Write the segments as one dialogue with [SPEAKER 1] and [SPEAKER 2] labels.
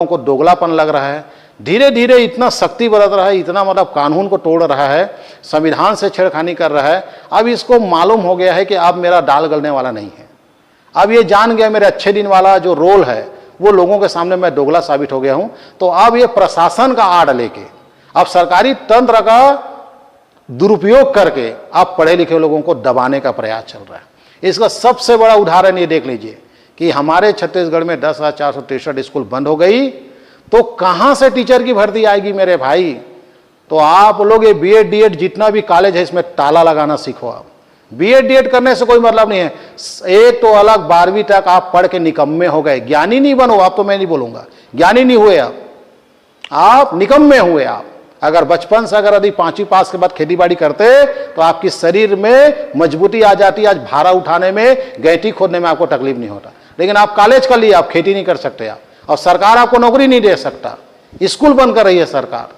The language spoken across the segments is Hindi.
[SPEAKER 1] को दोगलापन लग रहा है। धीरे धीरे इतना सख्ती बरत रहा है, इतना मतलब कानून को तोड़ रहा है, संविधान से छेड़खानी कर रहा है। अब इसको मालूम हो गया है कि अब मेरा दाल गलने वाला नहीं है। अब ये जान गया मेरे अच्छे दिन वाला जो रोल है वो लोगों के सामने मैं दोगला साबित हो गया हूं। तो अब ये प्रशासन का आड़ लेके अब सरकारी तंत्र का दुरुपयोग करके अब पढ़े लिखे लोगों को दबाने का प्रयास चल रहा है। इसका सबसे बड़ा उदाहरण ये देख लीजिए कि हमारे छत्तीसगढ़ में 10,463 स्कूल बंद हो गई, तो कहां से टीचर की भर्ती आएगी मेरे भाई। तो आप लोग ये बीएड डीएड जितना भी कॉलेज है इसमें ताला लगाना सीखो। आप बीएड डीएड करने से कोई मतलब नहीं है। एक तो अलग 12वीं तक आप पढ़ के निकम्मे हो गए, ज्ञानी नहीं बनो आप, तो मैं नहीं बोलूंगा ज्ञानी नहीं हुए आप निकम्मे हुए। आप अगर बचपन से अगर यदि 5वीं पास के बाद खेती बाड़ी करते तो आपकी शरीर में मजबूती आ जाती, आज भारा उठाने में गैठी खोदने में आपको तकलीफ नहीं होता। लेकिन आप कॉलेज कर लिए, आप खेती नहीं कर सकते आप, और सरकार आपको नौकरी नहीं दे सकता, स्कूल बंद कर रही है सरकार।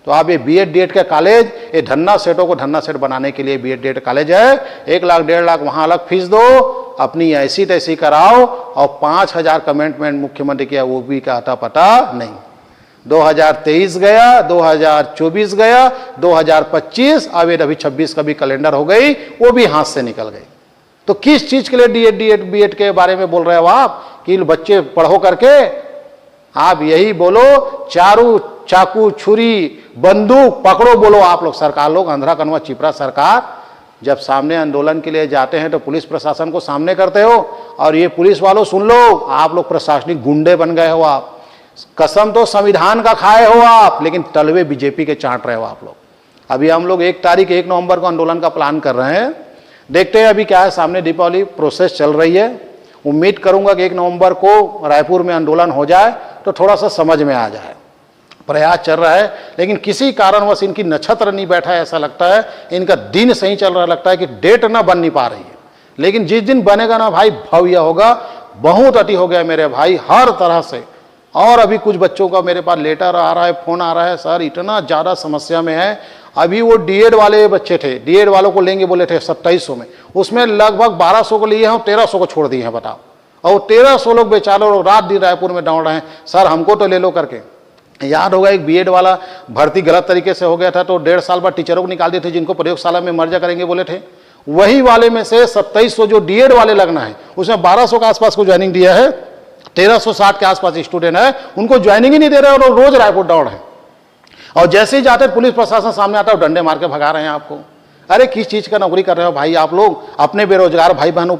[SPEAKER 1] तो आप ये बीएड डीएड का कॉलेज, ये धन्ना सेठों को धन्ना सेठ बनाने के लिए बीएड डीएड कॉलेज है। 1 लाख 1.5 लाख वहां अलग फीस दो, अपनी ऐसी तैसी कराओ, और 5,000 कमिटमेंट मुख्यमंत्री किया, वो भी का आता पता नहीं। 2023 गया, 2024 गया, 2025, अब अभी 26 का भी कैलेंडर हो गई, वो भी हाथ से निकल गई। तो किस चीज के लिए डीएड डीएड बीएड के बारे में बोल रहे हो आप कि बच्चे पढ़ो करके? आप यही बोलो, चाकू छुरी बंदूक पकड़ो बोलो आप लोग। सरकार लोग अंधरा कनवा चिपरा सरकार जब सामने आंदोलन के लिए जाते हैं तो पुलिस प्रशासन को सामने करते हो, और ये पुलिस वालों सुन लो, आप लोग प्रशासनिक गुंडे बन गए हो। आप कसम तो संविधान का खाए हो आप, लेकिन तलवे बीजेपी के चाट रहे हो आप लोग। अभी हम लोग 1 नवंबर को आंदोलन का प्लान कर रहे हैं, देखते हैं अभी क्या है। सामने दीपावली प्रोसेस चल रही है, उम्मीद करूंगा कि 1 नवंबर को रायपुर में आंदोलन हो जाए तो थोड़ा सा समझ में आ जाए। प्रयास चल रहा है, लेकिन किसी कारणवश इनकी नक्षत्र नहीं बैठा है, ऐसा लगता है। इनका दिन सही चल रहा, लगता है कि डेट ना बन नहीं पा रही है। लेकिन जिस दिन बनेगा ना भाई, भव्य होगा। बहुत अति हो गया मेरे भाई हर तरह से। और अभी कुछ बच्चों का मेरे पास लेटर आ रहा है, फोन आ रहा है, सर इतना ज़्यादा समस्या में है। अभी वो डीएड वाले बच्चे थे, डीएड वालों को लेंगे बोले थे 2700 में, उसमें लगभग 1200 को लिए हैं और 1300 को छोड़ दिए हैं, बताओ। और 1300 लोग बेचारे लोग रात दिन रायपुर में दौड़ रहे हैं, सर हमको तो ले लो करके। याद होगा एक बीएड वाला भर्ती गलत तरीके से हो गया था, तो 1.5 साल बाद टीचरों को निकाल दिए थे, जिनको प्रयोगशाला में मर्जा करेंगे बोले थे। वही वाले में से 2700 जो डीएड वाले लगना है, उसमें 1200 के आसपास को ज्वाइनिंग दिया है, 1360 के आसपास स्टूडेंट है, उनको ज्वाइनिंग ही नहीं दे रहे और रोज रायपुर दौड़ है। और जैसे ही जाते पुलिस प्रशासन सामने आता है, डंडे मार के भगा रहे हैं आपको। अरे किस चीज का नौकरी कर रहे हो भाई आप लोग? अपने बेरोजगार भाई बहनों